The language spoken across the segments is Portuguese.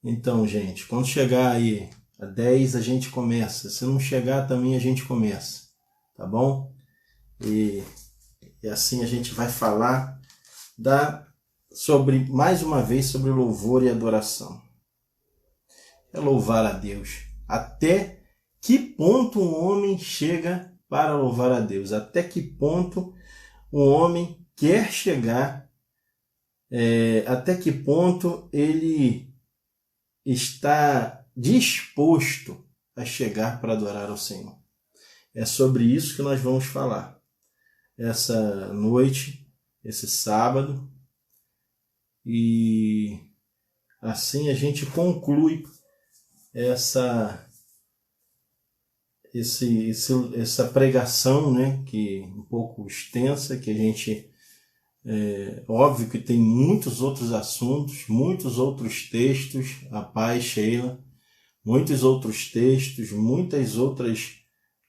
Então, gente, quando chegar aí a 10 a gente começa. Se não chegar também a gente começa, tá bom? E, e assim a gente vai falar mais uma vez sobre louvor e adoração. É louvar a Deus. Até que ponto um homem chega para louvar a Deus? Até que ponto um homem quer chegar? Até que ponto ele está disposto a chegar para adorar ao Senhor? É sobre isso que nós vamos falar essa noite, esse sábado, e assim a gente conclui essa pregação, né, que um pouco extensa, que a gente óbvio que tem muitos outros assuntos, muitos outros textos, a paz, Sheila, muitos outros textos, muitas outras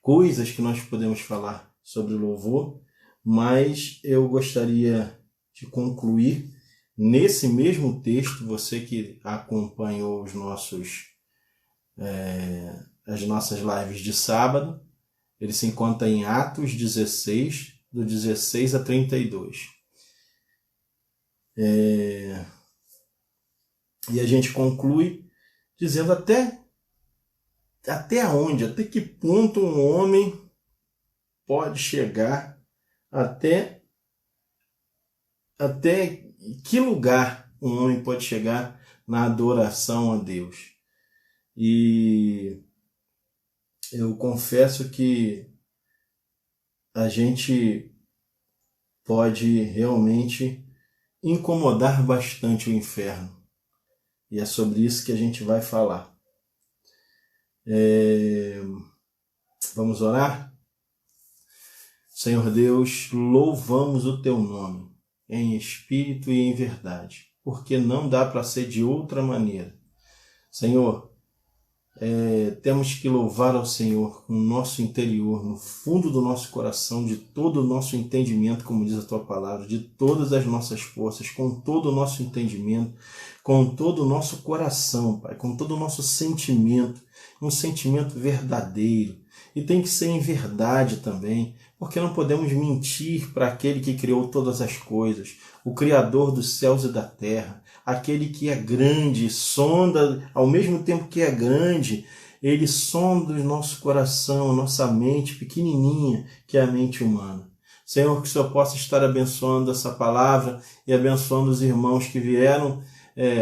coisas que nós podemos falar sobre louvor, mas eu gostaria de concluir nesse mesmo texto. Você que acompanhou as nossas lives de sábado, ele se encontra em Atos 16, do 16 a 32. E a gente conclui dizendo até onde, até que ponto um homem pode chegar, até que lugar um homem pode chegar na adoração a Deus. E eu confesso que a gente pode realmente incomodar bastante o inferno. E é sobre isso que a gente vai falar. Vamos orar? Senhor Deus, louvamos o Teu nome, em espírito e em verdade, porque não dá para ser de outra maneira. Senhor, temos que louvar ao Senhor com o nosso interior, no fundo do nosso coração, de todo o nosso entendimento, como diz a Tua palavra, de todas as nossas forças, com todo o nosso entendimento, com todo o nosso coração, Pai, com todo o nosso sentimento, um sentimento verdadeiro. E tem que ser em verdade também, porque não podemos mentir para aquele que criou todas as coisas, o Criador dos céus e da terra, aquele que é grande, sonda, ao mesmo tempo que é grande, ele sonda o nosso coração, nossa mente pequenininha, que é a mente humana. Senhor, que o Senhor possa estar abençoando essa palavra e abençoando os irmãos que vieram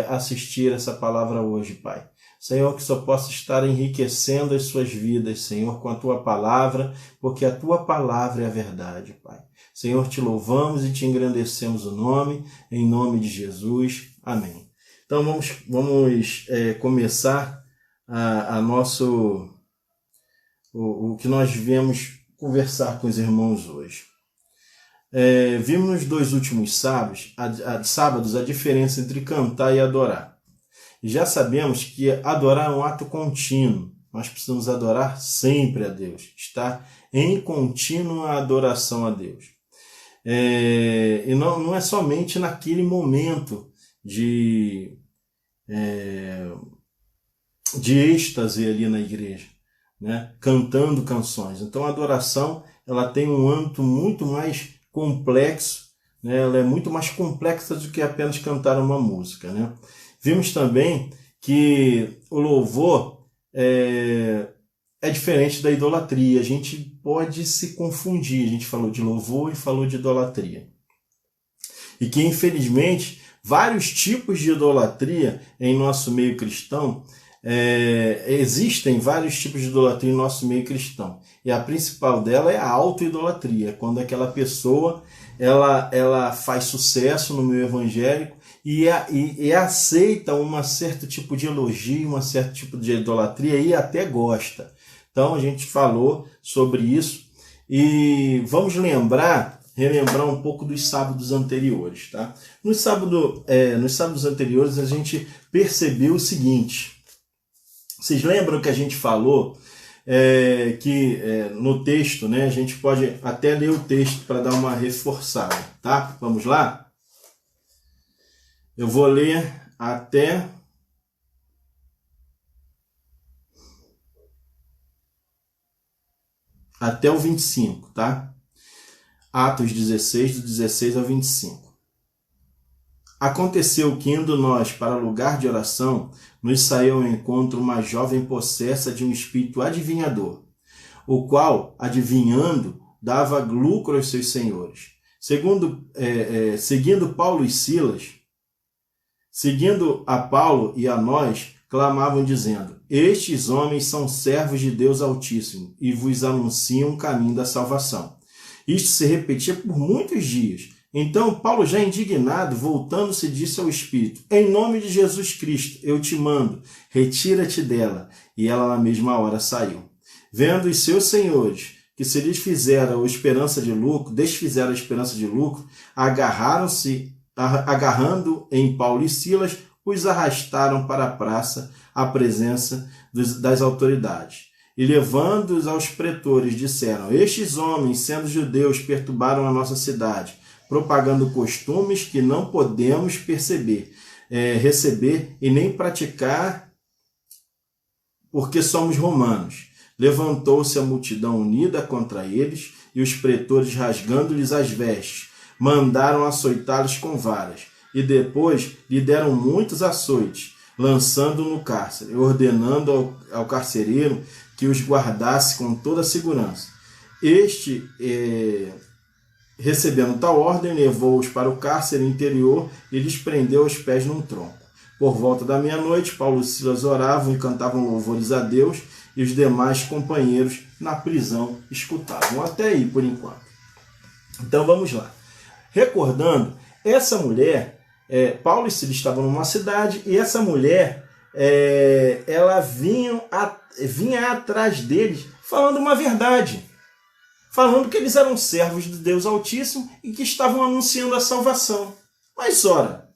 assistir essa palavra hoje, Pai. Senhor, que o Senhor possa estar enriquecendo as suas vidas, Senhor, com a Tua palavra, porque a Tua palavra é a verdade, Pai. Senhor, te louvamos e te engrandecemos o nome, em nome de Jesus. Amém. Então vamos começar o que nós viemos conversar com os irmãos hoje. Vimos nos 2 últimos sábados a diferença entre cantar e adorar. Já sabemos que adorar é um ato contínuo. Nós precisamos adorar sempre a Deus, estar em contínua adoração a Deus. E não é somente naquele momento de êxtase ali na igreja, né? Cantando canções. Então a adoração ela tem um âmbito muito mais complexo, né? Ela é muito mais complexa do que apenas cantar uma música, né? Vimos também que o louvor é diferente da idolatria. A gente pode se confundir. A gente falou de louvor e falou de idolatria. E que, infelizmente, vários tipos de idolatria em nosso meio cristão, existem vários tipos de idolatria em nosso meio cristão. E a principal dela é a auto-idolatria, quando aquela pessoa ela faz sucesso no meio evangélico e aceita um certo tipo de elogio, um certo tipo de idolatria e até gosta. Então a gente falou sobre isso e vamos relembrar um pouco dos sábados anteriores. Tá? Nos sábados anteriores a gente percebeu o seguinte. Vocês lembram que a gente falou que no texto, né, a gente pode até ler o texto para dar uma reforçada, tá? Vamos lá? Eu vou ler até até o 25, tá? Atos 16, do 16 ao 25. Aconteceu que, indo nós para lugar de oração, nos saiu ao encontro uma jovem possessa de um espírito adivinhador, o qual, adivinhando, dava lucro aos seus senhores. Seguindo Paulo e Silas, seguindo a Paulo e a nós, clamavam dizendo: estes homens são servos de Deus Altíssimo e vos anunciam o caminho da salvação. Isto se repetia por muitos dias. Então Paulo, já indignado, voltando-se, disse ao Espírito: em nome de Jesus Cristo, eu te mando, retira-te dela. E ela na mesma hora saiu. Vendo os seus senhores que se lhes desfizeram a esperança de lucro, agarrando em Paulo e Silas, os arrastaram para a praça, à presença das autoridades. E levando-os aos pretores, disseram: estes homens, sendo judeus, perturbaram a nossa cidade, propagando costumes que não podemos receber e nem praticar, porque somos romanos. Levantou-se a multidão unida contra eles, e os pretores, rasgando-lhes as vestes, mandaram açoitá-los com varas, e depois lhe deram muitos açoites, lançando-o no cárcere, ordenando ao carcereiro que os guardasse com toda a segurança. Este, recebendo tal ordem, levou-os para o cárcere interior e lhes prendeu os pés num tronco. Por volta da meia-noite, Paulo e Silas oravam e cantavam louvores a Deus, e os demais companheiros na prisão escutavam. Até aí, por enquanto. Então vamos lá. Recordando, essa mulher, Paulo e Silas estavam numa cidade, e essa mulher, ela vinha atrás deles falando uma verdade. Falando que eles eram servos de Deus Altíssimo e que estavam anunciando a salvação. Mas ora,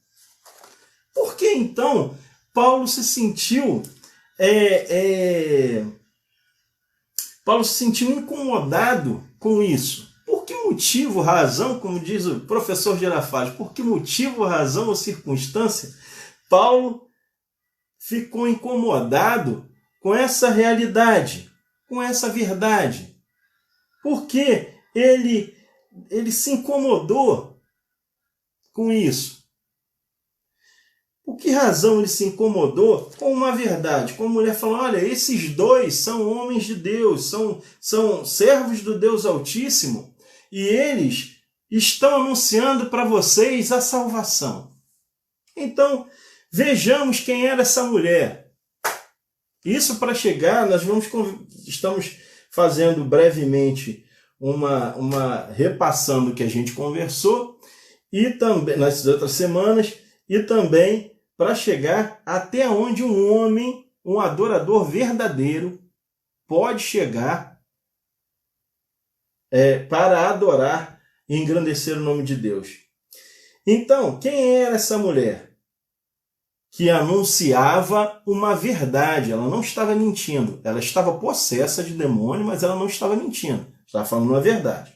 por que então Paulo se sentiu incomodado com isso? Por que motivo, razão, como diz o professor Girafales, por que motivo, razão ou circunstância Paulo ficou incomodado com essa realidade, com essa verdade? Por que ele se incomodou com isso? Por que razão ele se incomodou com uma verdade? Com a mulher falando: olha, esses dois são homens de Deus, são servos do Deus Altíssimo, e eles estão anunciando para vocês a salvação. Então, vejamos quem era essa mulher. Isso para chegar, estamos fazendo brevemente repassando o que a gente conversou, e também nas outras semanas, e também para chegar até onde um homem, um adorador verdadeiro, pode chegar para adorar e engrandecer o nome de Deus. Então, quem era essa mulher que anunciava uma verdade? Ela não estava mentindo. Ela estava possessa de demônio, mas ela não estava mentindo. Estava falando uma verdade.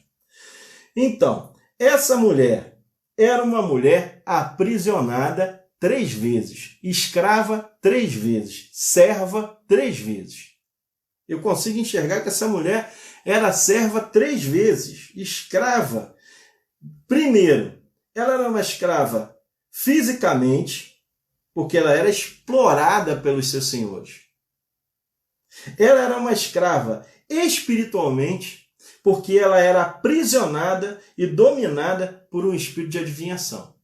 Então, essa mulher era uma mulher aprisionada 3 vezes, escrava 3 vezes, serva 3 vezes. Eu consigo enxergar que essa mulher era serva 3 vezes, escrava. Primeiro, ela era uma escrava fisicamente, porque ela era explorada pelos seus senhores. Ela era uma escrava espiritualmente, porque ela era aprisionada e dominada por um espírito de adivinhação.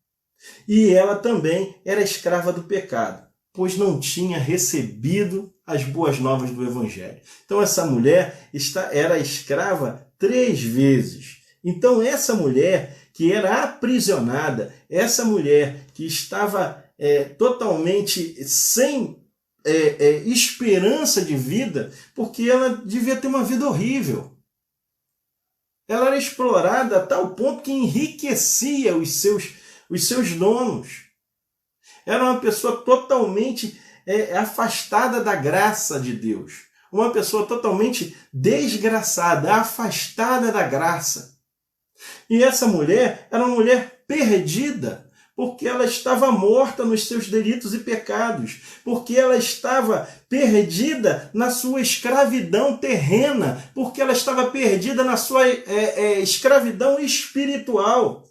E ela também era escrava do pecado, pois não tinha recebido as boas novas do Evangelho. Então essa mulher era escrava 3 vezes. Então essa mulher que era aprisionada, essa mulher que estava totalmente sem esperança de vida, porque ela devia ter uma vida horrível. Ela era explorada a tal ponto que enriquecia os seus donos. Era uma pessoa totalmente afastada da graça de Deus. Uma pessoa totalmente desgraçada, afastada da graça. E essa mulher era uma mulher perdida, porque ela estava morta nos seus delitos e pecados, porque ela estava perdida na sua escravidão terrena, porque ela estava perdida na sua escravidão espiritual.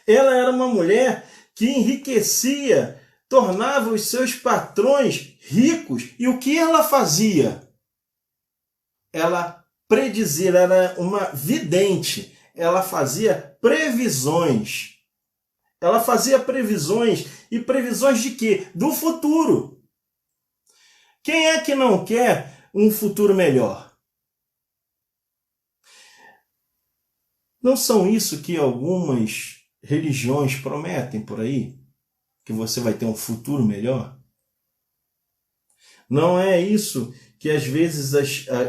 Ela era uma mulher que enriquecia, tornava os seus patrões ricos. E o que ela fazia? Ela predizia, ela era uma vidente. Ela fazia previsões. Ela fazia previsões. E previsões de quê? Do futuro. Quem é que não quer um futuro melhor? Não são isso que algumas religiões prometem por aí? Que você vai ter um futuro melhor? Não é isso que às vezes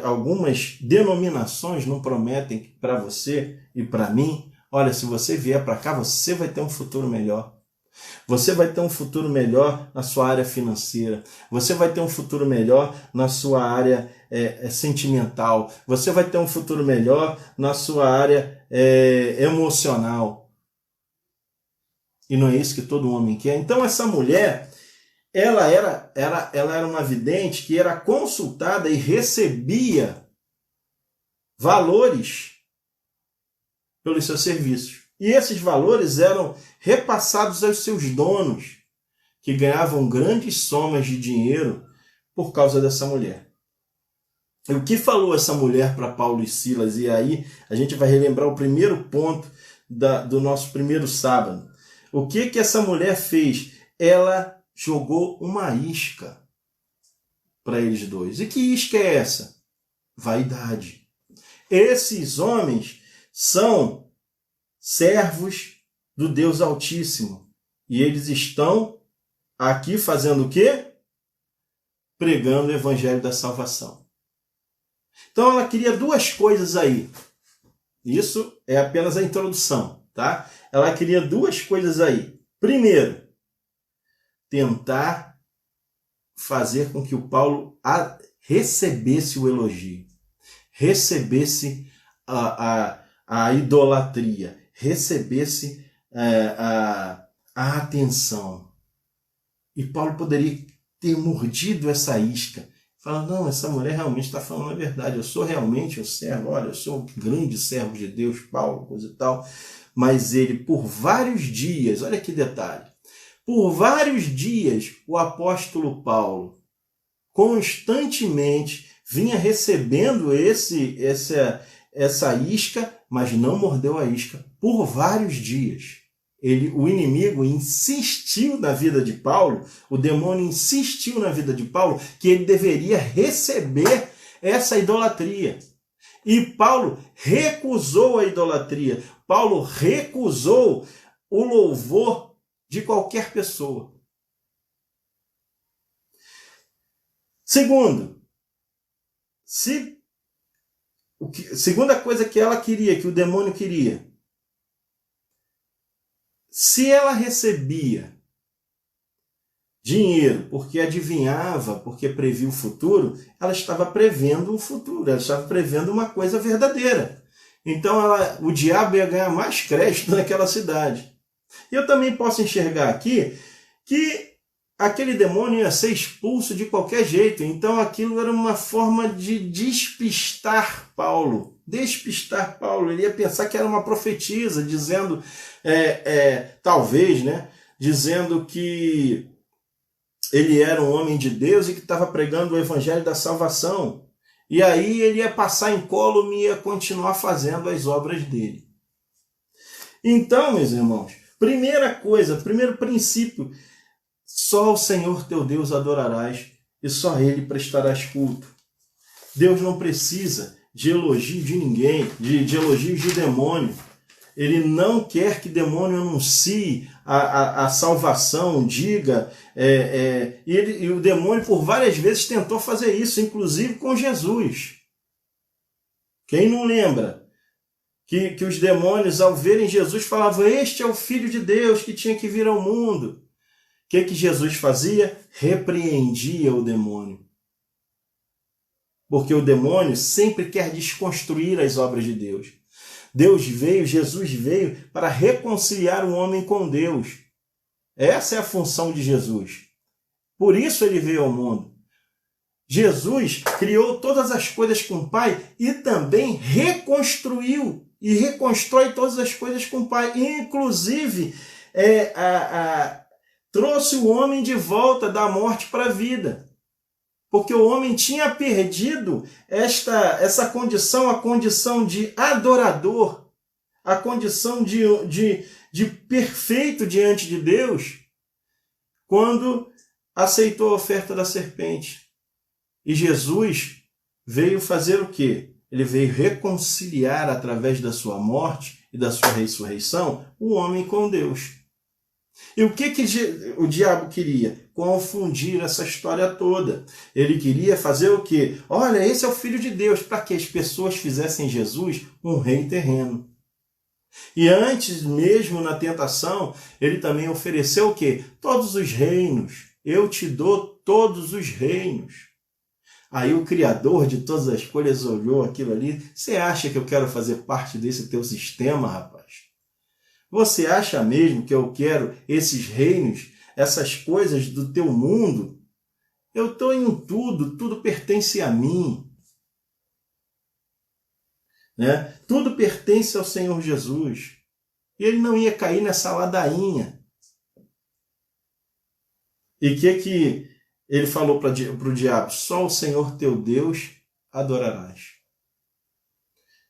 algumas denominações não prometem para você e para mim? Olha, se você vier para cá, você vai ter um futuro melhor. Você vai ter um futuro melhor na sua área financeira. Você vai ter um futuro melhor na sua área sentimental. Você vai ter um futuro melhor na sua área emocional. E não é isso que todo homem quer. Então essa mulher, ela era uma vidente que era consultada e recebia valores pelos seus serviços. E esses valores eram repassados aos seus donos, que ganhavam grandes somas de dinheiro por causa dessa mulher. E o que falou essa mulher para Paulo e Silas? E aí a gente vai relembrar o primeiro ponto do nosso primeiro sábado. O que essa mulher fez? Ela jogou uma isca para eles dois. E que isca é essa? Vaidade. Esses homens são servos do Deus Altíssimo. E eles estão aqui fazendo o quê? Pregando o evangelho da salvação. Então ela queria duas coisas aí. Isso é apenas a introdução, tá? Ela queria duas coisas aí. Primeiro, tentar fazer com que o Paulo recebesse o elogio, recebesse a idolatria, recebesse a atenção. E Paulo poderia ter mordido essa isca, falando, não, essa mulher realmente está falando a verdade, eu sou realmente um servo, olha, eu sou um grande servo de Deus, Paulo, coisa e tal. Mas ele, por vários dias, olha que detalhe, por vários dias o apóstolo Paulo constantemente vinha recebendo essa isca, mas não mordeu a isca por vários dias. O inimigo insistiu na vida de Paulo, o demônio insistiu na vida de Paulo que ele deveria receber essa idolatria. E Paulo recusou a idolatria. Paulo recusou o louvor de qualquer pessoa. Segundo, segunda coisa que ela queria, que o demônio queria, se ela recebia dinheiro porque adivinhava, porque previa o futuro, ela estava prevendo o futuro, ela estava prevendo uma coisa verdadeira. Então o diabo ia ganhar mais crédito naquela cidade. E eu também posso enxergar aqui que aquele demônio ia ser expulso de qualquer jeito. Então aquilo era uma forma de despistar Paulo. Despistar Paulo. Ele ia pensar que era uma profetisa, dizendo, talvez, né? Dizendo que ele era um homem de Deus e que estava pregando o evangelho da salvação. E aí ele ia passar incólume e ia continuar fazendo as obras dele. Então, meus irmãos, primeira coisa, primeiro princípio, só o Senhor teu Deus adorarás e só Ele prestarás culto. Deus não precisa de elogio de ninguém, de elogios de demônio. Ele não quer que demônio anuncie a salvação, diga. E o demônio por várias vezes tentou fazer isso, inclusive com Jesus. Quem não lembra que os demônios, ao verem Jesus, falavam, este é o Filho de Deus que tinha que vir ao mundo. O que Jesus fazia? Repreendia o demônio. Porque o demônio sempre quer desconstruir as obras de Deus. Jesus veio para reconciliar o homem com Deus. Essa é a função de Jesus. Por isso ele veio ao mundo. Jesus criou todas as coisas com o Pai e também reconstruiu e reconstrói todas as coisas com o Pai. Inclusive, trouxe o homem de volta da morte para a vida. Porque o homem tinha perdido essa condição, a condição de adorador, a condição de perfeito diante de Deus, quando aceitou a oferta da serpente. E Jesus veio fazer o quê? Ele veio reconciliar, através da sua morte e da sua ressurreição, o homem com Deus. E o que o diabo queria? Confundir essa história toda. Ele queria fazer o quê? Olha, esse é o Filho de Deus, para que as pessoas fizessem Jesus um rei terreno. E antes mesmo na tentação, ele também ofereceu o quê? Todos os reinos. Eu te dou todos os reinos. Aí o Criador de todas as coisas olhou aquilo ali. Você acha que eu quero fazer parte desse teu sistema, rapaz? Você acha mesmo que eu quero esses reinos, essas coisas do teu mundo? Eu estou em tudo, tudo pertence a mim. Né? Tudo pertence ao Senhor Jesus. E ele não ia cair nessa ladainha. E o que ele falou para o diabo? Só o Senhor teu Deus adorarás.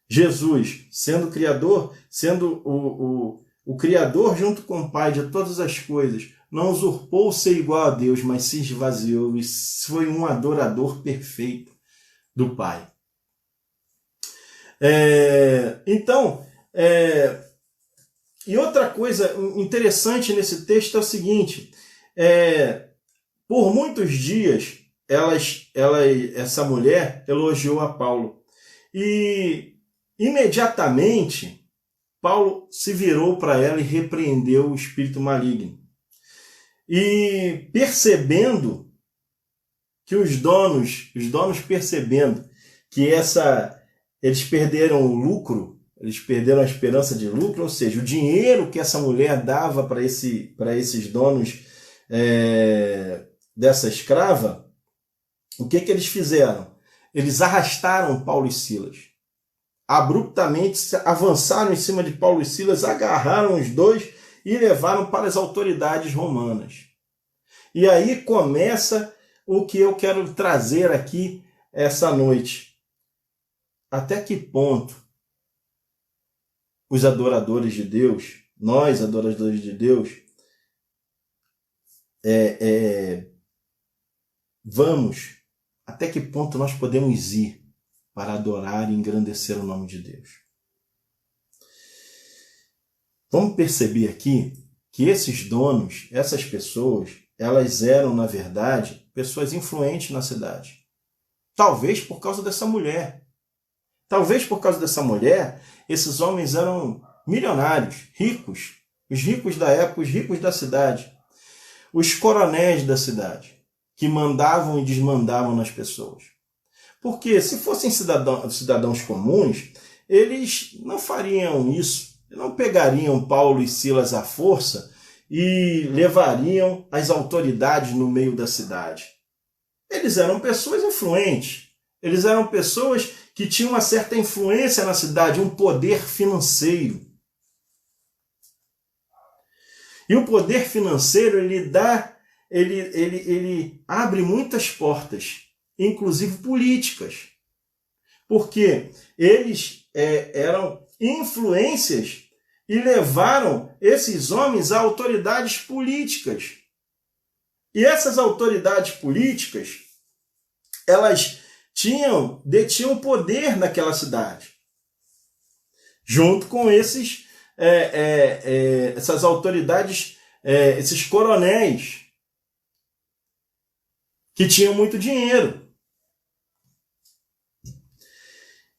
Jesus, sendo Criador, sendo o Criador junto com o Pai de todas as coisas, não usurpou ser igual a Deus, mas se esvaziou e foi um adorador perfeito do Pai. E outra coisa interessante nesse texto é o seguinte, por muitos dias essa mulher elogiou a Paulo e imediatamente Paulo se virou para ela e repreendeu o espírito maligno. E percebendo que os donos percebendo que eles perderam o lucro, eles perderam a esperança de lucro, ou seja, o dinheiro que essa mulher dava para esses donos dessa escrava, o que eles fizeram? Eles arrastaram Paulo e Silas. Abruptamente avançaram em cima de Paulo e Silas, agarraram os dois e levaram para as autoridades romanas. E aí começa o que eu quero trazer aqui essa noite. Até que ponto os adoradores de Deus, nós adoradores de Deus, até que ponto nós podemos ir para adorar e engrandecer o nome de Deus? Vamos perceber aqui que esses donos, essas pessoas, elas eram, na verdade, pessoas influentes na cidade. Talvez por causa dessa mulher. Talvez por causa dessa mulher, esses homens eram milionários, ricos. Os ricos da época, os ricos da cidade. Os coronéis da cidade, que mandavam e desmandavam nas pessoas. Porque se fossem cidadãos comuns, eles não fariam isso. Não pegariam Paulo e Silas à força e levariam as autoridades no meio da cidade. Eles eram pessoas influentes. Eles eram pessoas que tinham uma certa influência na cidade, um poder financeiro. E o poder financeiro, ele abre muitas portas, inclusive políticas. Porque eles eram influências e levaram esses homens a autoridades políticas. E essas autoridades políticas, elas detinham poder naquela cidade. Junto com essas autoridades, esses coronéis, que tinham muito dinheiro.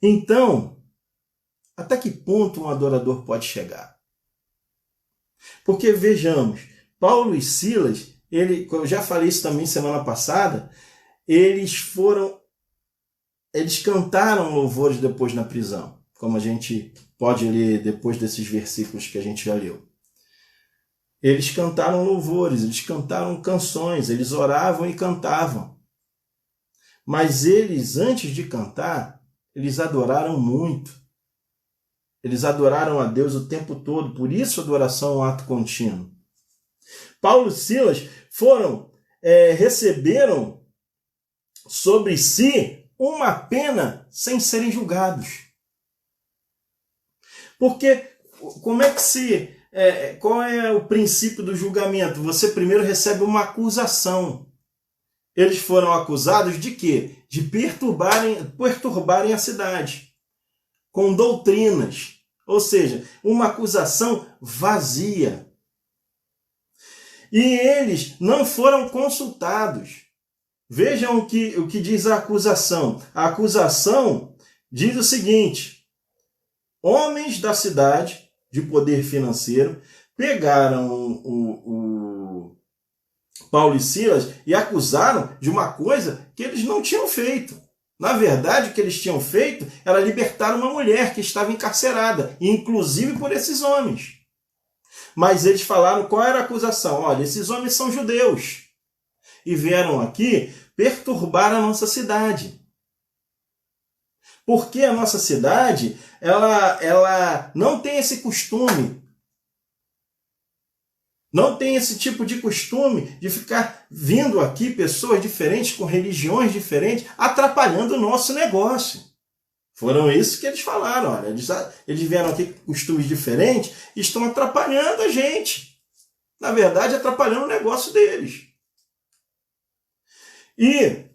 Então, até que ponto um adorador pode chegar? Porque, vejamos, Paulo e Silas, eu já falei isso também semana passada, eles cantaram louvores depois na prisão, como a gente pode ler depois desses versículos que a gente já leu. Eles cantaram louvores, eles cantaram canções, eles oravam e cantavam. Mas eles, antes de cantar, eles adoraram muito. Eles adoraram a Deus o tempo todo, por isso a adoração é um ato contínuo. Paulo e Silas receberam sobre si uma pena sem serem julgados. Porque qual é o princípio do julgamento? Você primeiro recebe uma acusação. Eles foram acusados de quê? De perturbarem a cidade com doutrinas. Ou seja, uma acusação vazia. E eles não foram consultados. Vejam o que diz a acusação. A acusação diz o seguinte: homens da cidade de poder financeiro pegaram o Paulo e Silas e acusaram de uma coisa que eles não tinham feito. Na verdade, o que eles tinham feito era libertar uma mulher que estava encarcerada, inclusive por esses homens. Mas eles falaram qual era a acusação. Olha, esses homens são judeus e vieram aqui perturbar a nossa cidade. Porque a nossa cidade, ela não tem esse costume. Não tem esse tipo de costume de ficar vindo aqui pessoas diferentes, com religiões diferentes, atrapalhando o nosso negócio. Foram isso que eles falaram. Olha, eles vieram aqui com costumes diferentes e estão atrapalhando a gente. Na verdade, atrapalhando o negócio deles. E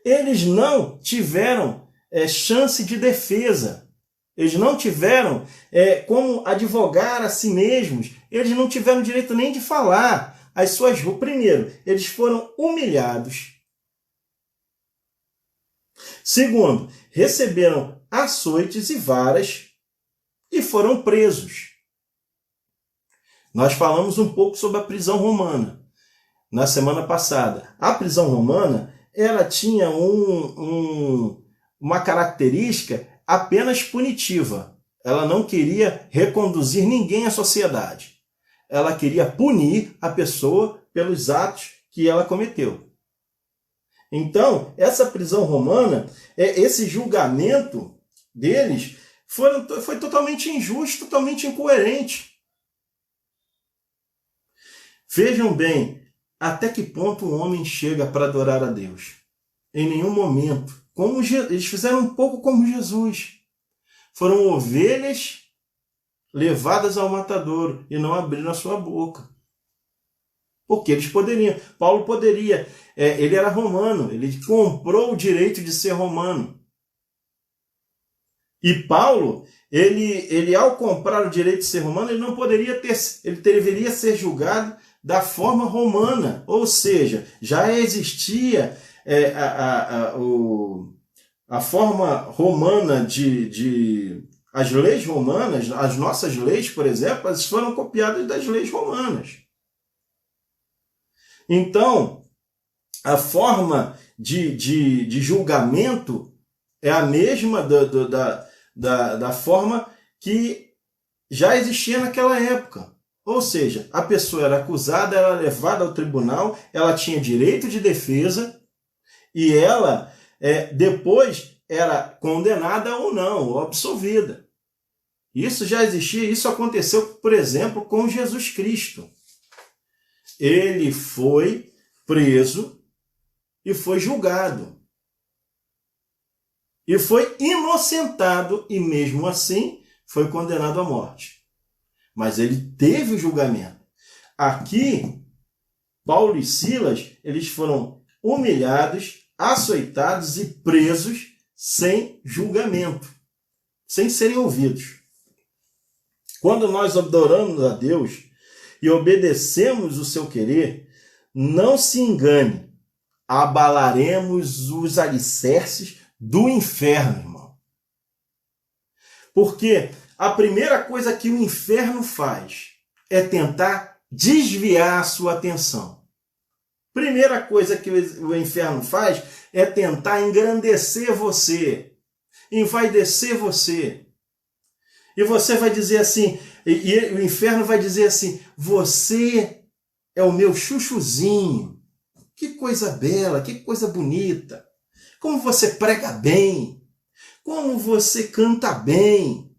eles não tiveram chance de defesa. Eles não tiveram como advogar a si mesmos. Eles não tiveram direito nem de falar as suas... Primeiro, eles foram humilhados. Segundo, receberam açoites e varas e foram presos. Nós falamos um pouco sobre a prisão romana na semana passada. A prisão romana, ela tinha uma característica apenas punitiva. Ela não queria reconduzir ninguém à sociedade. Ela queria punir a pessoa pelos atos que ela cometeu. Então, essa prisão romana, esse julgamento deles foi totalmente injusto, totalmente incoerente. Vejam bem, até que ponto o homem chega para adorar a Deus? Em nenhum momento. Eles fizeram um pouco como Jesus. Foram ovelhas levadas ao matadouro e não abriram a sua boca. Porque eles poderiam. Paulo poderia. Ele era romano. Ele comprou o direito de ser romano. E Paulo, ele ao comprar o direito de ser romano, ele não poderia ter. Ele deveria ser julgado da forma romana. Ou seja, já existia a forma romana as leis romanas, as nossas leis, por exemplo, elas foram copiadas das leis romanas. Então, a forma de julgamento é a mesma da forma que já existia naquela época. Ou seja, a pessoa era acusada, era levada ao tribunal, ela tinha direito de defesa e ela depois era condenada ou não, ou absolvida. Isso já existia, isso aconteceu, por exemplo, com Jesus Cristo. Ele foi preso e foi julgado. E foi inocentado e, mesmo assim, foi condenado à morte. Mas ele teve o julgamento. Aqui, Paulo e Silas, eles foram humilhados, açoitados e presos sem julgamento, sem serem ouvidos. Quando nós adoramos a Deus e obedecemos o seu querer, não se engane, abalaremos os alicerces do inferno, irmão. Porque a primeira coisa que o inferno faz é tentar desviar a sua atenção. Primeira coisa que o inferno faz é tentar engrandecer você, envaidecer você. E você vai dizer assim, e o inferno vai dizer assim, você é o meu chuchuzinho. Que coisa bela, que coisa bonita. Como você prega bem, como você canta bem.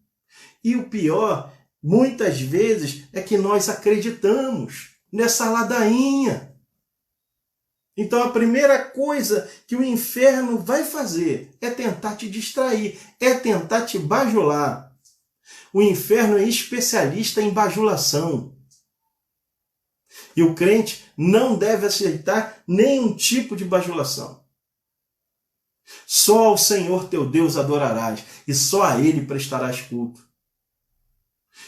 E o pior, muitas vezes, é que nós acreditamos nessa ladainha. Então a primeira coisa que o inferno vai fazer é tentar te distrair, é tentar te bajular. O inferno é especialista em bajulação. E o crente não deve aceitar nenhum tipo de bajulação. Só ao Senhor teu Deus adorarás, e só a Ele prestarás culto.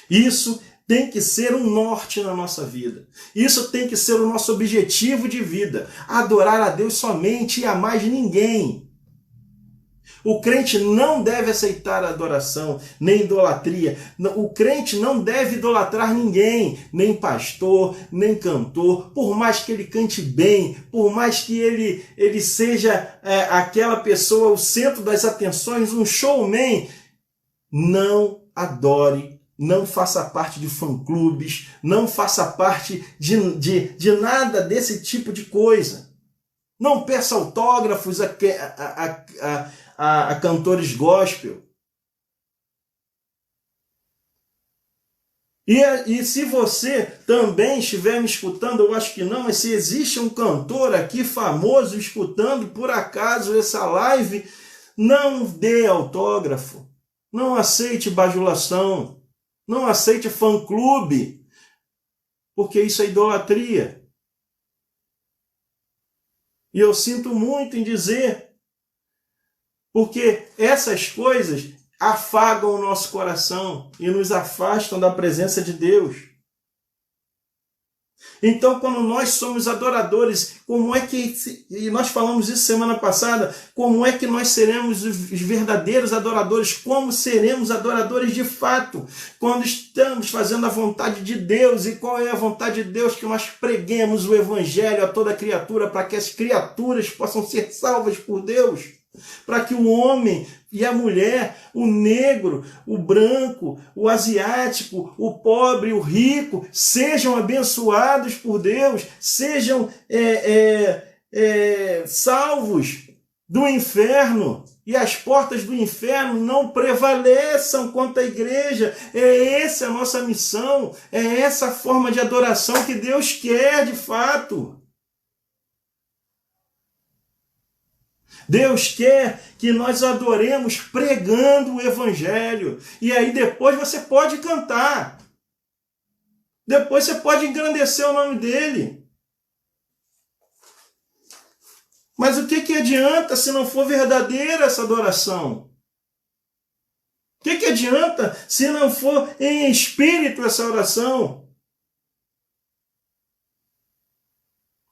Isso tem que ser um norte na nossa vida. Isso tem que ser o nosso objetivo de vida. Adorar a Deus somente e a mais ninguém. O crente não deve aceitar adoração, nem idolatria. O crente não deve idolatrar ninguém, nem pastor, nem cantor, por mais que ele cante bem, por mais que ele seja aquela pessoa, o centro das atenções, um showman. Não adore, não faça parte de fã-clubes, não faça parte de nada desse tipo de coisa. Não peça autógrafos a cantores gospel. E se você também estiver me escutando, eu acho que não, mas se existe um cantor aqui famoso escutando por acaso essa live, não dê autógrafo, não aceite bajulação, não aceite fã-clube, porque isso é idolatria. E eu sinto muito em dizer, porque essas coisas afagam o nosso coração e nos afastam da presença de Deus. Então, quando nós somos adoradores, como é que, e nós falamos isso semana passada, como é que nós seremos os verdadeiros adoradores? Como seremos adoradores de fato? Quando estamos fazendo a vontade de Deus. E qual é a vontade de Deus? Que nós preguemos o Evangelho a toda criatura, para que as criaturas possam ser salvas por Deus. Para que o homem e a mulher, o negro, o branco, o asiático, o pobre, o rico, sejam abençoados por Deus, sejam salvos do inferno. E as portas do inferno não prevaleçam contra a igreja. Essa a nossa missão, é essa forma de adoração que Deus quer de fato. Deus quer que nós adoremos pregando o Evangelho. E aí depois você pode cantar. Depois você pode engrandecer o nome dele. Mas o que adianta se não for verdadeira essa adoração? O que adianta se não for em espírito essa oração?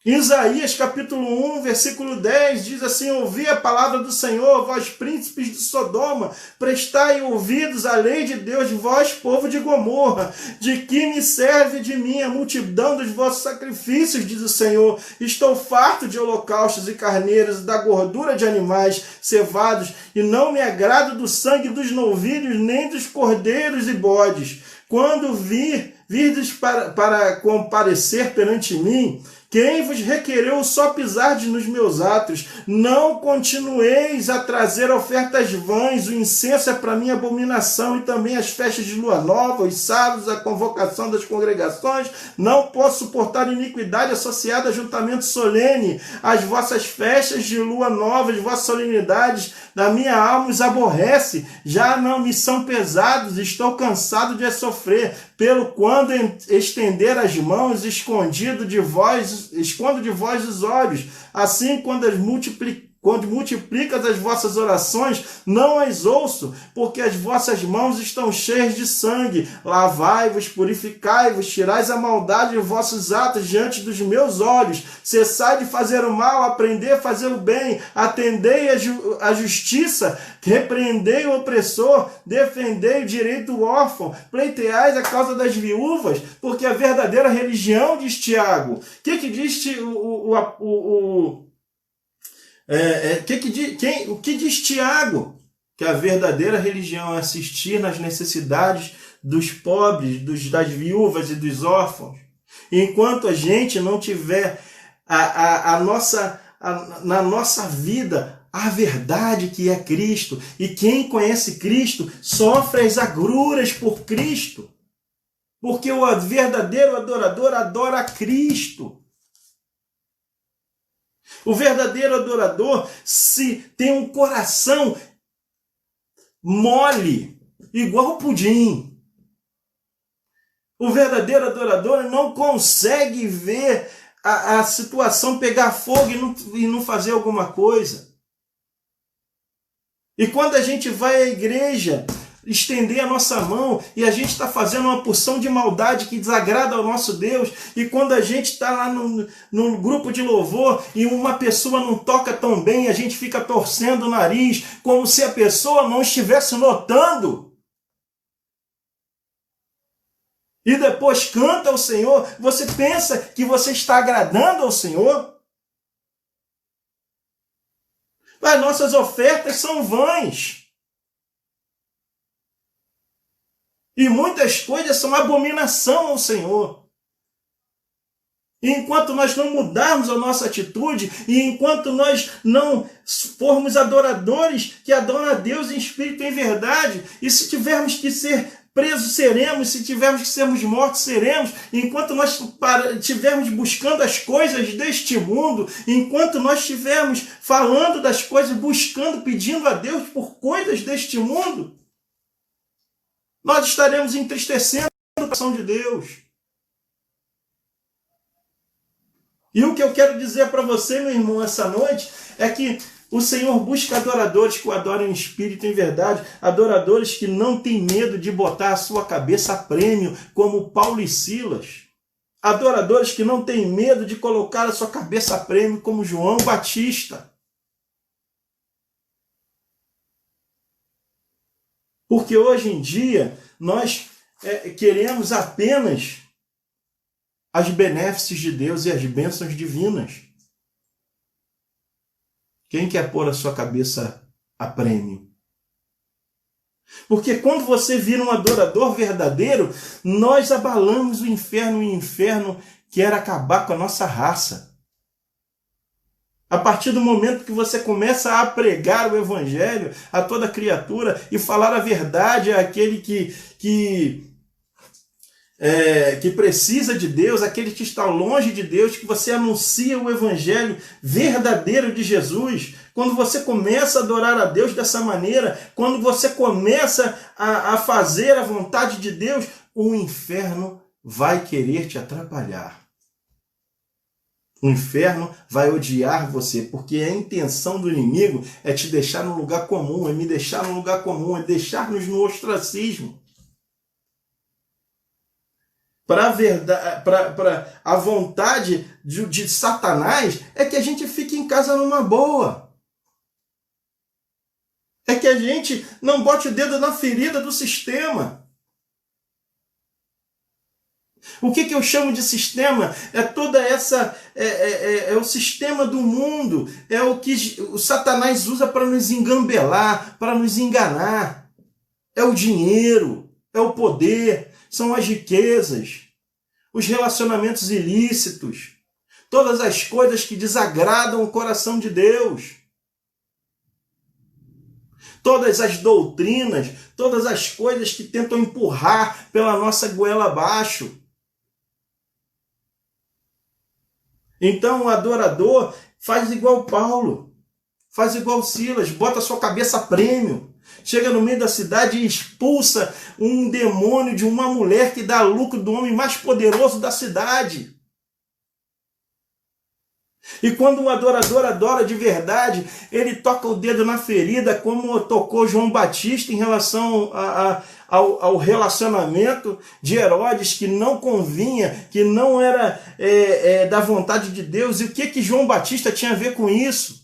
Isaías capítulo 1, versículo 10, diz assim: ouvi a palavra do Senhor, vós príncipes de Sodoma, prestai ouvidos à lei de Deus, vós povo de Gomorra, de que me serve de mim a multidão dos vossos sacrifícios, diz o Senhor. Estou farto de holocaustos e carneiros, da gordura de animais cevados, e não me agrado do sangue dos novilhos, nem dos cordeiros e bodes. Quando virdes para comparecer perante mim, quem vos requereu só pisar nos meus atos? Não continueis a trazer ofertas vãs, o incenso é para mim abominação, e também as festas de lua nova, os sábados, a convocação das congregações. Não posso suportar iniquidade associada a juntamento solene. As vossas festas de lua nova, as vossas solenidades, da minha alma os aborrece. Já não me são pesados, estou cansado de sofrer. Pelo quando estender as mãos, escondo de vós os olhos. Assim, quando multiplicas as vossas orações, não as ouço, porque as vossas mãos estão cheias de sangue. Lavai-vos, purificai-vos, tirais a maldade de vossos atos diante dos meus olhos. Cessai de fazer o mal, aprendei a fazer o bem, atendei a justiça, repreendei o opressor, defendei o direito do órfão, pleiteais a causa das viúvas, porque a verdadeira religião, diz Tiago. O que diz o que diz Tiago? que a verdadeira religião é assistir nas necessidades dos pobres, das viúvas e dos órfãos. Enquanto a gente não tiver na nossa vida a verdade que é Cristo, e quem conhece Cristo sofre as agruras por Cristo, porque o verdadeiro adorador adora a Cristo. O verdadeiro adorador se tem um coração mole, igual pudim. O verdadeiro adorador não consegue ver a situação pegar fogo e não fazer alguma coisa. E quando a gente vai à igreja estender a nossa mão e a gente está fazendo uma porção de maldade que desagrada ao nosso Deus, e quando a gente está lá no grupo de louvor e uma pessoa não toca tão bem, a gente fica torcendo o nariz como se a pessoa não estivesse notando. E depois canta ao Senhor, você pensa que você está agradando ao Senhor? As nossas ofertas são vãs. E muitas coisas são abominação ao Senhor. E enquanto nós não mudarmos a nossa atitude, e enquanto nós não formos adoradores que adoram a Deus em espírito e em verdade, e se tivermos que ser presos, seremos, se tivermos que sermos mortos, seremos, enquanto nós estivermos buscando as coisas deste mundo, enquanto nós estivermos falando das coisas, buscando, pedindo a Deus por coisas deste mundo, nós estaremos entristecendo o coração de Deus. E o que eu quero dizer para você, meu irmão, essa noite, é que o Senhor busca adoradores que o adoram em espírito e em verdade, adoradores que não têm medo de botar a sua cabeça a prêmio, como Paulo e Silas. Adoradores que não têm medo de colocar a sua cabeça a prêmio, como João Batista. Porque hoje em dia nós queremos apenas as benéfices de Deus e as bênçãos divinas. Quem quer pôr a sua cabeça a prêmio? Porque quando você vira um adorador verdadeiro, nós abalamos o inferno, e o inferno quer acabar com a nossa raça. A partir do momento que você começa a pregar o evangelho a toda criatura e falar a verdade àquele que precisa de Deus, aquele que está longe de Deus, que você anuncia o evangelho verdadeiro de Jesus, quando você começa a adorar a Deus dessa maneira, quando você começa a fazer a vontade de Deus, o inferno vai querer te atrapalhar. O inferno vai odiar você, porque a intenção do inimigo é te deixar no lugar comum, é me deixar no lugar comum, é deixar-nos no ostracismo. Para a vontade de Satanás é que a gente fique em casa numa boa. É que a gente não bote o dedo na ferida do sistema. O que eu chamo de sistema? É toda essa... É o sistema do mundo. É o que o Satanás usa para nos engambelar, para nos enganar. É o dinheiro, é o poder, são as riquezas, os relacionamentos ilícitos, todas as coisas que desagradam o coração de Deus. Todas as doutrinas, todas as coisas que tentam empurrar pela nossa goela abaixo. Então o adorador faz igual Paulo, faz igual Silas, bota a sua cabeça a prêmio, chega no meio da cidade e expulsa um demônio de uma mulher que dá lucro do homem mais poderoso da cidade. E quando um adorador adora de verdade, ele toca o dedo na ferida, como tocou João Batista em relação ao relacionamento de Herodes, que não convinha, que não era da vontade de Deus. E o que João Batista tinha a ver com isso?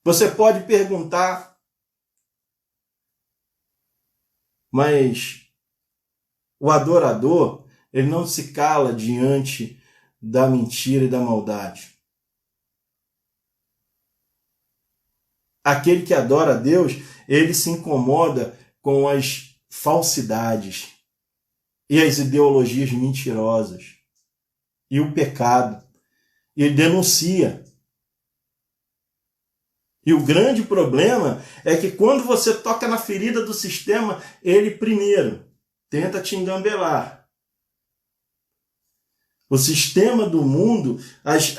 Você pode perguntar, mas o adorador, ele não se cala diante da mentira e da maldade. Aquele que adora a Deus, ele se incomoda com as falsidades e as ideologias mentirosas e o pecado. Ele denuncia. E o grande problema é que quando você toca na ferida do sistema, ele primeiro tenta te engambelar. O sistema do mundo,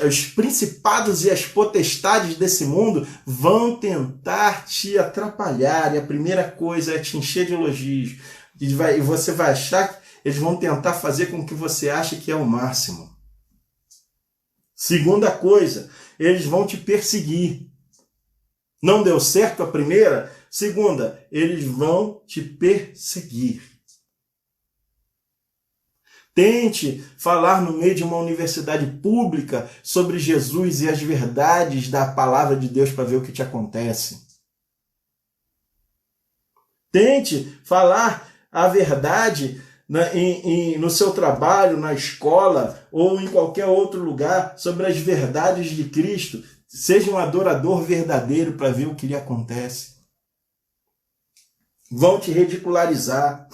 os principados e as potestades desse mundo vão tentar te atrapalhar. E a primeira coisa é te encher de elogios. E você vai achar que eles vão tentar fazer com que você ache que é o máximo. Segunda coisa, eles vão te perseguir. Não deu certo a primeira? Segunda, eles vão te perseguir. Tente falar no meio de uma universidade pública sobre Jesus e as verdades da palavra de Deus para ver o que te acontece. Tente falar a verdade no seu trabalho, na escola ou em qualquer outro lugar sobre as verdades de Cristo. Seja um adorador verdadeiro para ver o que lhe acontece. Vão te ridicularizar.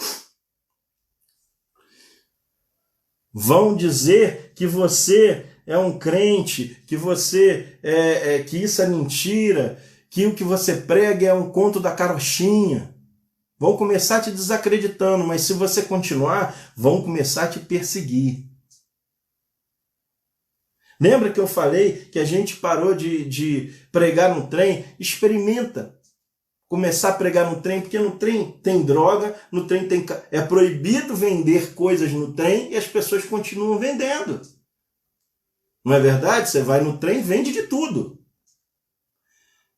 Vão dizer que você é um crente, que que isso é mentira, que o que você prega é um conto da carochinha. Vão começar te desacreditando, mas se você continuar, vão começar a te perseguir. Lembra que eu falei que a gente parou de pregar no trem? Experimenta começar a pregar no trem, porque no trem tem droga, no trem é proibido vender coisas no trem e as pessoas continuam vendendo. Não é verdade? Você vai no trem e vende de tudo.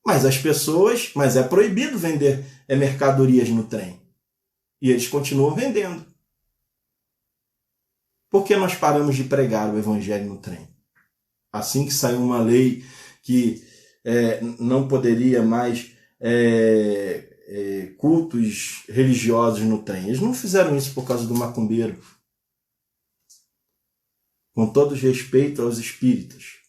Mas é proibido vender mercadorias no trem. E eles continuam vendendo. Por que nós paramos de pregar o evangelho no trem? Assim que saiu uma lei que não poderia mais cultos religiosos no trem. Eles não fizeram isso por causa do macumbeiro. Com todo respeito aos espíritas.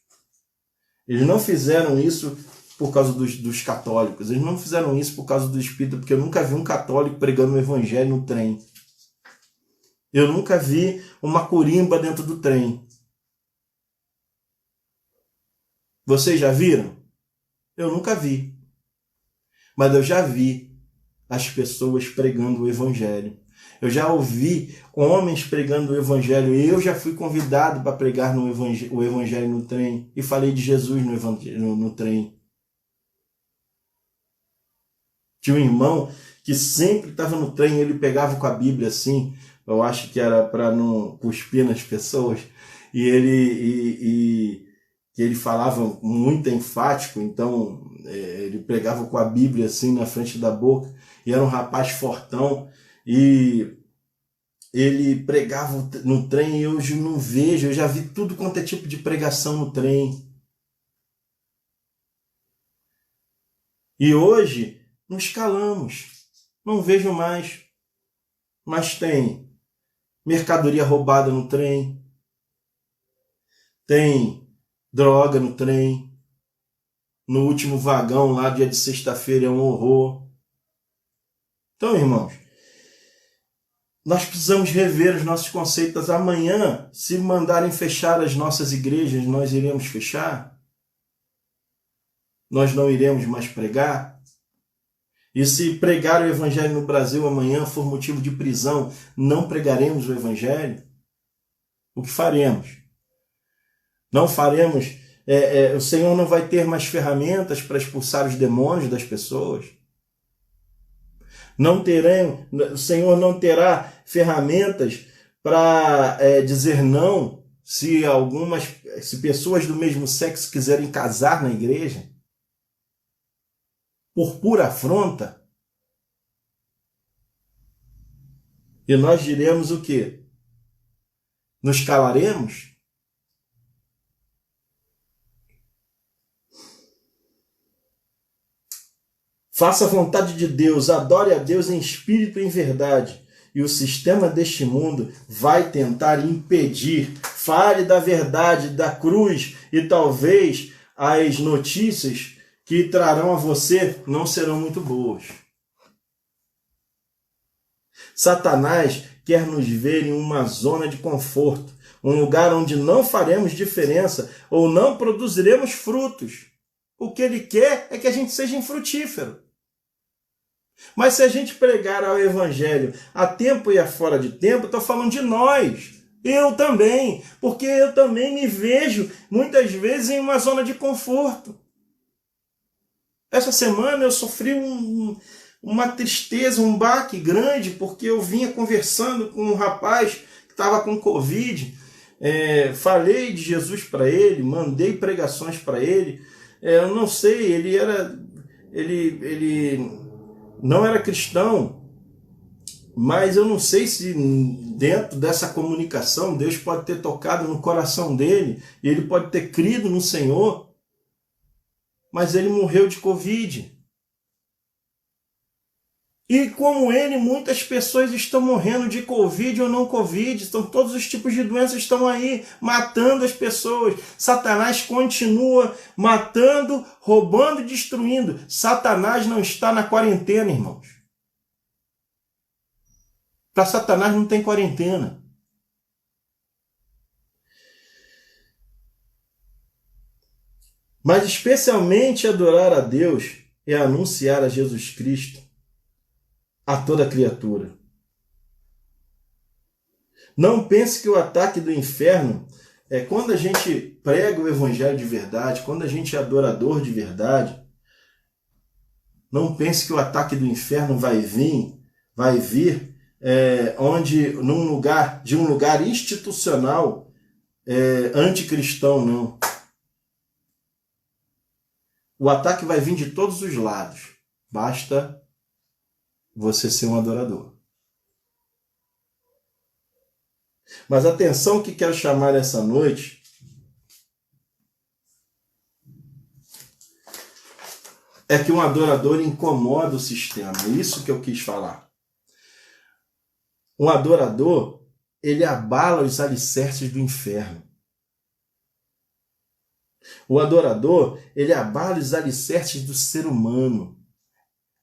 Eles não fizeram isso por causa dos católicos. Eles não fizeram isso por causa do espírita, porque eu nunca vi um católico pregando o evangelho no trem. Eu nunca vi uma corimba dentro do trem. Vocês já viram? Eu nunca vi. Mas eu já vi as pessoas pregando o evangelho. Eu já ouvi homens pregando o evangelho. Eu já fui convidado para pregar o evangelho no trem. E falei de Jesus no trem. Tinha um irmão que sempre estava no trem, ele pegava com a Bíblia assim. Eu acho que era para não cuspir nas pessoas. E ele falava muito enfático, então ele pregava com a Bíblia assim na frente da boca, e era um rapaz fortão, e ele pregava no trem, e eu não vejo, eu já vi tudo quanto é tipo de pregação no trem. E hoje nos calamos, não vejo mais, mas tem mercadoria roubada no trem, tem droga no trem, no último vagão lá, dia de sexta-feira, é um horror. Então, irmãos, nós precisamos rever os nossos conceitos. Amanhã, se mandarem fechar as nossas igrejas, nós iremos fechar? Nós não iremos mais pregar? E se pregar o evangelho no Brasil amanhã for motivo de prisão, não pregaremos o evangelho? O que faremos? Não faremos, o Senhor não vai ter mais ferramentas para expulsar os demônios das pessoas. O Senhor não terá ferramentas para dizer não se pessoas do mesmo sexo quiserem casar na igreja. Por pura afronta. E nós diremos o quê? Nos calaremos? Faça a vontade de Deus, adore a Deus em espírito e em verdade. E o sistema deste mundo vai tentar impedir. Fale da verdade, da cruz e talvez as notícias que trarão a você não serão muito boas. Satanás quer nos ver em uma zona de conforto, um lugar onde não faremos diferença ou não produziremos frutos. O que ele quer é que a gente seja infrutífero. Mas se a gente pregar ao evangelho a tempo e a fora de tempo, estou falando de nós. Eu também, porque eu também me vejo muitas vezes em uma zona de conforto. Essa semana eu sofri uma tristeza, um baque grande, porque eu vinha conversando com um rapaz que estava com Covid. Falei de Jesus para ele, mandei pregações para ele. Eu não sei, ele não era cristão, mas eu não sei se dentro dessa comunicação Deus pode ter tocado no coração dele e ele pode ter crido no Senhor, mas ele morreu de Covid. E como ele, muitas pessoas estão morrendo de Covid ou não Covid. Então, todos os tipos de doenças estão aí, matando as pessoas. Satanás continua matando, roubando e destruindo. Satanás não está na quarentena, irmãos. Para Satanás não tem quarentena. Mas especialmente adorar a Deus é anunciar a Jesus Cristo a toda criatura. Não pense que o ataque do inferno é quando a gente prega o evangelho de verdade, quando a gente é adorador de verdade. Não pense que o ataque do inferno vai vir de um lugar institucional anticristão, não. O ataque vai vir de todos os lados. Basta você ser um adorador. Mas a atenção que quero chamar essa noite é que um adorador incomoda o sistema. É isso que eu quis falar. Um adorador, ele abala os alicerces do inferno. O adorador, ele abala os alicerces do ser humano.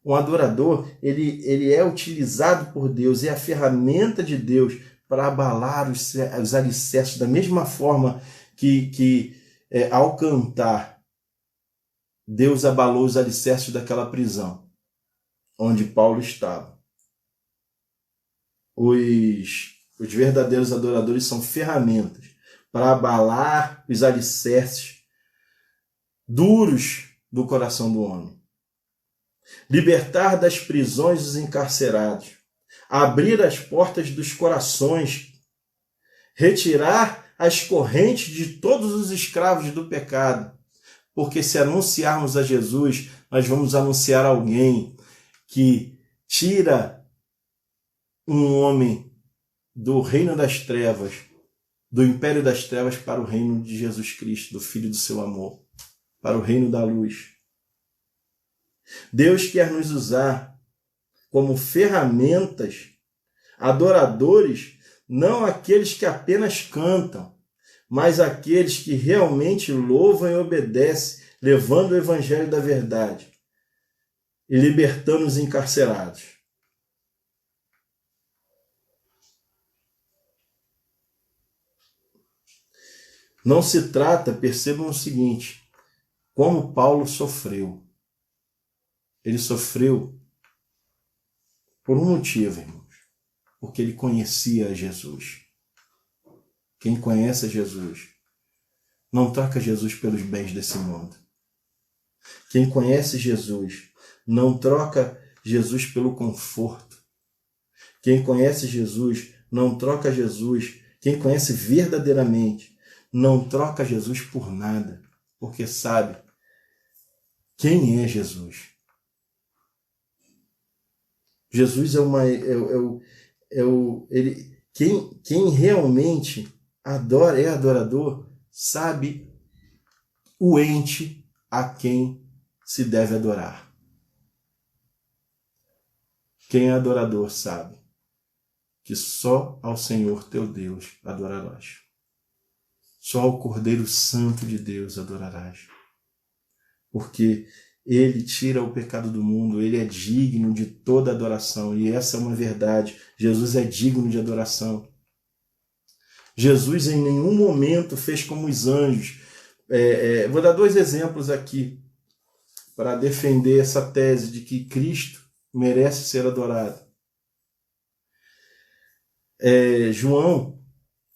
Um adorador, ele é utilizado por Deus, é a ferramenta de Deus para abalar os alicerces, da mesma forma que ao cantar, Deus abalou os alicerces daquela prisão, onde Paulo estava. Os verdadeiros adoradores são ferramentas para abalar os alicerces duros do coração do homem. Libertar das prisões os encarcerados, abrir as portas dos corações, retirar as correntes de todos os escravos do pecado, porque se anunciarmos a Jesus, nós vamos anunciar alguém que tira um homem do reino das trevas, do império das trevas para o reino de Jesus Cristo, do Filho do seu amor, para o reino da luz. Deus quer nos usar como ferramentas, adoradores, não aqueles que apenas cantam, mas aqueles que realmente louvam e obedecem, levando o evangelho da verdade e libertando os encarcerados. Não se trata, percebam o seguinte, como Paulo sofreu. Ele sofreu por um motivo, irmãos, porque ele conhecia Jesus. Quem conhece Jesus não troca Jesus pelos bens desse mundo. Quem conhece Jesus não troca Jesus pelo conforto. Quem conhece Jesus não troca Jesus. Quem conhece verdadeiramente não troca Jesus por nada, porque sabe quem é Jesus. Jesus quem realmente adora, é adorador, sabe o ente a quem se deve adorar. Quem é adorador sabe que só ao Senhor teu Deus adorarás. Só ao Cordeiro Santo de Deus adorarás. Porque Ele tira o pecado do mundo, ele é digno de toda adoração, e essa é uma verdade. Jesus é digno de adoração. Jesus em nenhum momento fez como os anjos. Vou dar 2 exemplos aqui para defender essa tese de que Cristo merece ser adorado. João,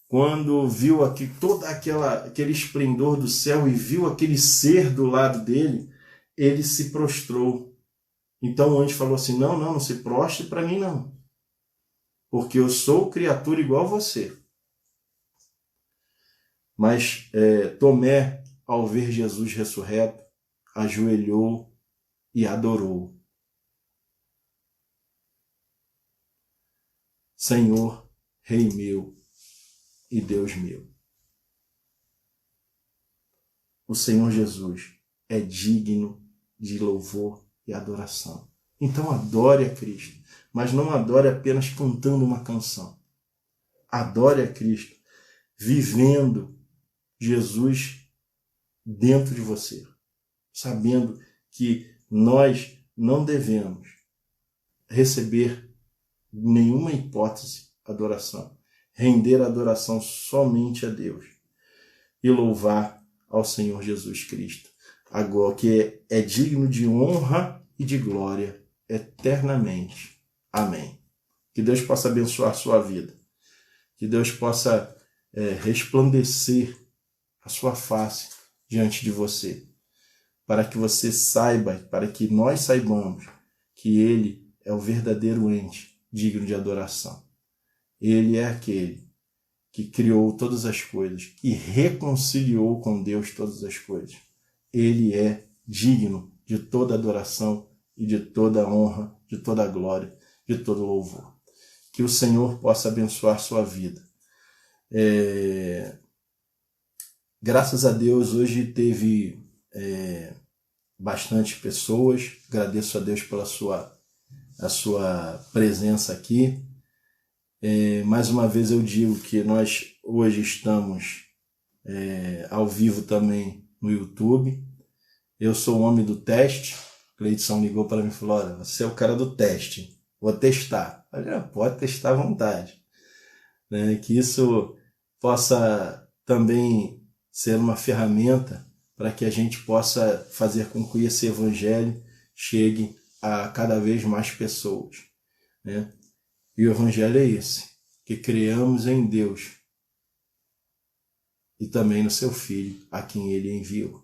quando viu aqui todo aquele esplendor do céu e viu aquele ser do lado dele, ele se prostrou. Então o anjo falou assim, não se prostre para mim não, porque eu sou criatura igual a você. Mas Tomé, ao ver Jesus ressurreto, ajoelhou e adorou. Senhor, Rei meu e Deus meu. O Senhor Jesus é digno de louvor e adoração. Então adore a Cristo, mas não adore apenas cantando uma canção. Adore a Cristo vivendo Jesus dentro de você, sabendo que nós não devemos receber nenhuma hipótese adoração, render adoração somente a Deus e louvar ao Senhor Jesus Cristo, agora que é digno de honra e de glória eternamente. Amém. Que Deus possa abençoar a sua vida, que Deus possa resplandecer a sua face diante de você, para que você saiba, para que nós saibamos que Ele é o verdadeiro ente digno de adoração. Ele é aquele que criou todas as coisas e reconciliou com Deus todas as coisas. Ele é digno de toda adoração e de toda honra, de toda glória, de todo louvor. Que o Senhor possa abençoar sua vida. Graças a Deus, hoje teve bastante pessoas. Agradeço a Deus pela a sua presença aqui. Mais uma vez eu digo que nós hoje estamos ao vivo também no YouTube. Eu sou o homem do teste. Cleidson ligou para mim e falou, olha, você é o cara do teste, vou testar. Olha, pode testar à vontade. Que isso possa também ser uma ferramenta para que a gente possa fazer com que esse evangelho chegue a cada vez mais pessoas. E o evangelho é esse, que creamos em Deus e também no seu Filho, a quem Ele enviou.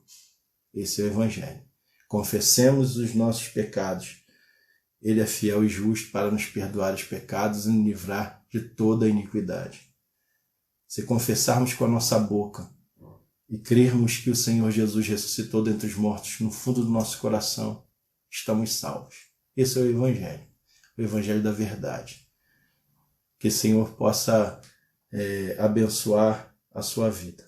Esse é o evangelho. Confessemos os nossos pecados. Ele é fiel e justo para nos perdoar os pecados e nos livrar de toda a iniquidade. Se confessarmos com a nossa boca e crermos que o Senhor Jesus ressuscitou dentre os mortos no fundo do nosso coração, estamos salvos. Esse é o evangelho da verdade. Que o Senhor possa abençoar a sua vida.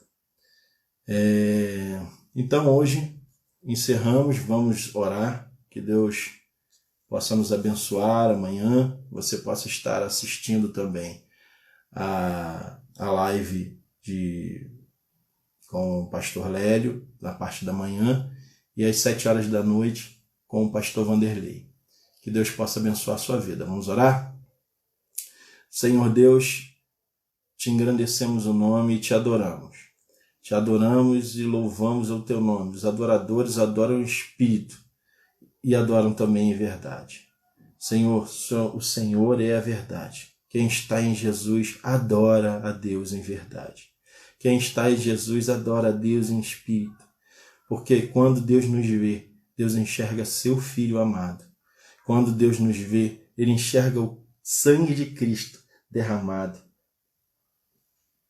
Então hoje encerramos, vamos orar, que Deus possa nos abençoar. Amanhã você possa estar assistindo também a live com o pastor Lélio, na parte da manhã, e às 7 horas da noite com o pastor Vanderlei. Que Deus possa abençoar a sua vida. Vamos orar? Senhor Deus, te engrandecemos o nome e te adoramos. Te adoramos e louvamos o teu nome. Os adoradores adoram em espírito e adoram também em verdade. Senhor, o Senhor é a verdade. Quem está em Jesus adora a Deus em verdade. Quem está em Jesus adora a Deus em espírito. Porque quando Deus nos vê, Deus enxerga seu Filho amado. Quando Deus nos vê, Ele enxerga o sangue de Cristo derramado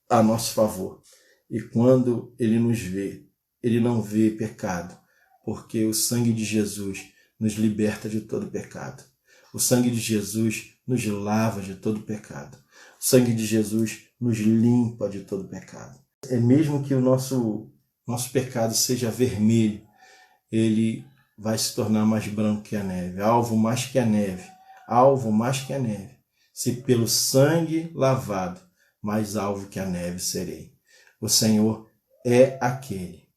a nosso favor. E quando Ele nos vê, Ele não vê pecado, porque o sangue de Jesus nos liberta de todo pecado. O sangue de Jesus nos lava de todo pecado. O sangue de Jesus nos limpa de todo pecado. É mesmo que o nosso pecado seja vermelho, ele vai se tornar mais branco que a neve, alvo mais que a neve, alvo mais que a neve. Se pelo sangue lavado, mais alvo que a neve serei. O Senhor é aquele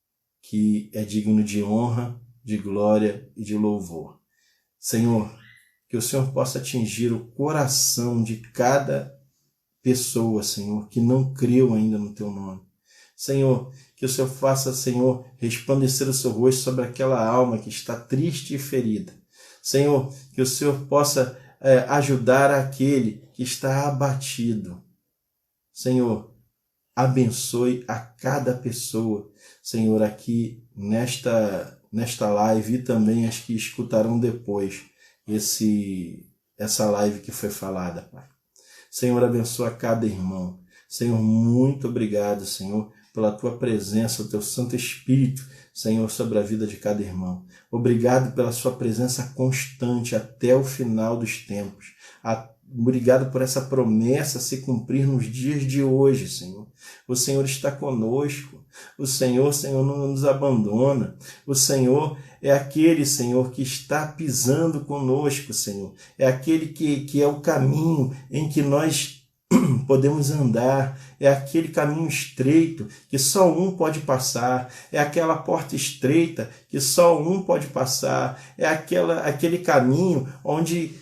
que é digno de honra, de glória e de louvor. Senhor, que o Senhor possa atingir o coração de cada pessoa, Senhor, que não creu ainda no Teu nome. Senhor, que o Senhor faça, Senhor, resplandecer o Seu rosto sobre aquela alma que está triste e ferida. Senhor, que o Senhor possa ajudar aquele que está abatido. Senhor, abençoe a cada pessoa, Senhor, aqui nesta live e também as que escutarão depois essa live que foi falada, Pai. Senhor, abençoa cada irmão. Senhor, muito obrigado, Senhor, pela Tua presença, o Teu Santo Espírito, Senhor, sobre a vida de cada irmão. Obrigado pela Sua presença constante até o final dos tempos. Obrigado por essa promessa se cumprir nos dias de hoje, Senhor. O Senhor está conosco. O Senhor, não nos abandona. O Senhor é aquele, Senhor, que está pisando conosco, Senhor. É aquele que é o caminho em que nós podemos andar, é aquele caminho estreito que só um pode passar, é aquela porta estreita que só um pode passar, é aquele caminho onde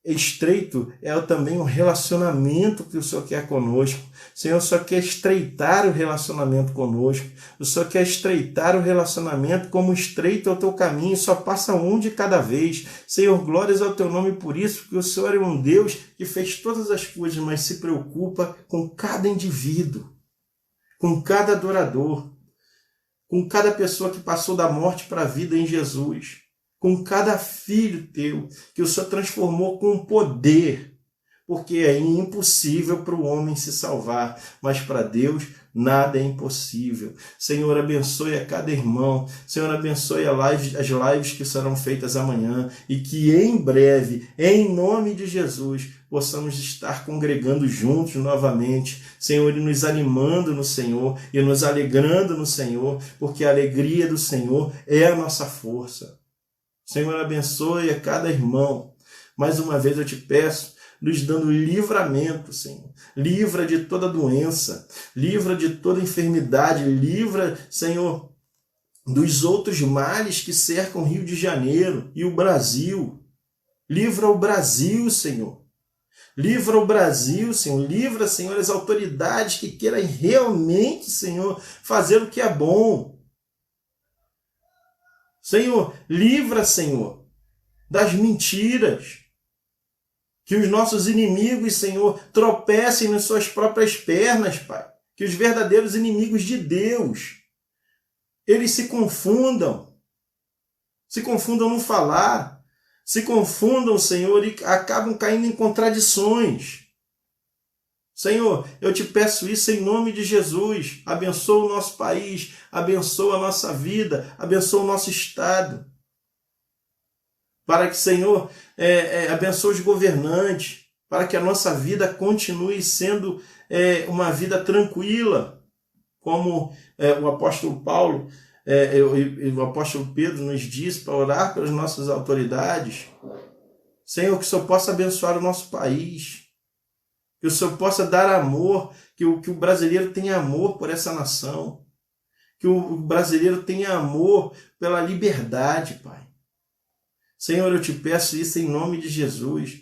estreito é também o relacionamento que o Senhor quer conosco. Senhor, o Senhor quer estreitar o relacionamento conosco. O Senhor quer estreitar o relacionamento como estreito é o Teu caminho, só passa um de cada vez. Senhor, glórias ao Teu nome por isso, porque o Senhor é um Deus que fez todas as coisas, mas se preocupa com cada indivíduo, com cada adorador, com cada pessoa que passou da morte para a vida em Jesus, com cada filho Teu, que o Senhor transformou com poder, porque é impossível para o homem se salvar, mas para Deus nada é impossível. Senhor, abençoe a cada irmão. Senhor, abençoe as lives que serão feitas amanhã e que em breve, em nome de Jesus, possamos estar congregando juntos novamente, Senhor, e nos animando no Senhor e nos alegrando no Senhor, porque a alegria do Senhor é a nossa força. Senhor, abençoe a cada irmão. Mais uma vez eu te peço, nos dando livramento, Senhor. Livra de toda doença, livra de toda enfermidade, livra, Senhor, dos outros males que cercam o Rio de Janeiro e o Brasil. Livra o Brasil, Senhor. Livra o Brasil, Senhor. Livra, Senhor, as autoridades que queiram realmente, Senhor, fazer o que é bom. Senhor, livra, Senhor, das mentiras. Que os nossos inimigos, Senhor, tropecem nas suas próprias pernas, Pai. Que os verdadeiros inimigos de Deus, eles se confundam no falar, se confundam, Senhor, e acabam caindo em contradições. Senhor, eu te peço isso em nome de Jesus. Abençoa o nosso país, abençoa a nossa vida, abençoa o nosso estado. Para que, Senhor, abençoe os governantes, para que a nossa vida continue sendo uma vida tranquila, como o apóstolo Paulo e o apóstolo Pedro nos diz para orar pelas nossas autoridades. Senhor, que o Senhor possa abençoar o nosso país, que o Senhor possa dar amor, que o brasileiro tenha amor por essa nação, que o brasileiro tenha amor pela liberdade, Pai. Senhor, eu te peço isso em nome de Jesus,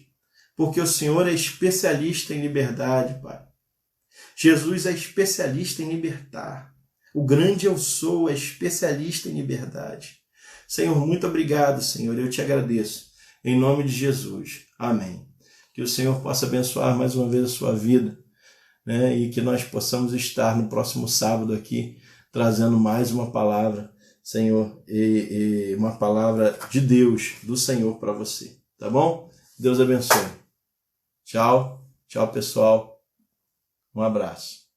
porque o Senhor é especialista em liberdade, Pai. Jesus é especialista em libertar. O grande eu sou é especialista em liberdade. Senhor, muito obrigado, Senhor, eu te agradeço. Em nome de Jesus. Amém. Que o Senhor possa abençoar mais uma vez a sua vida, né? E que nós possamos estar no próximo sábado aqui, trazendo mais uma palavra, Senhor, e uma palavra de Deus, do Senhor para você, tá bom? Deus abençoe. Tchau, pessoal. Um abraço.